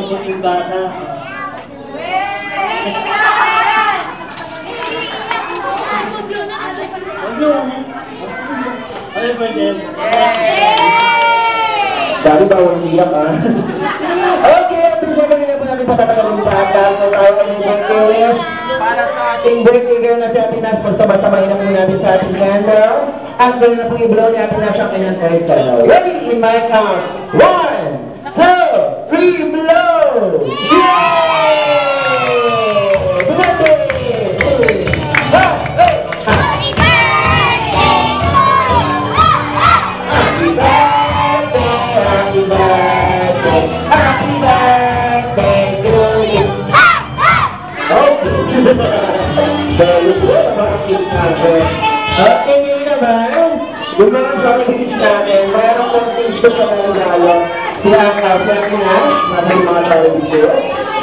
Malungkot yung bata. Ano ba din? Sabi ba, huwag iyak ha? Okay, at yung sabi nila po natin patatagalin sa atas. So tayo ang birthday wish. Para sa ating birthday girl na si Ate Nas, magsabay-sabay na po natin sa ating candle. Ang gano'n na po i-blow ni Ate Nas ang kanyang third candle. Ready? In my count. 1, 2, 3, blow! Yay! Birthday! Okay, ngayon naman, yung mga shorties natin, mayroong konting gusto sa regalo. Sila ang Ate Nas, mga shorties.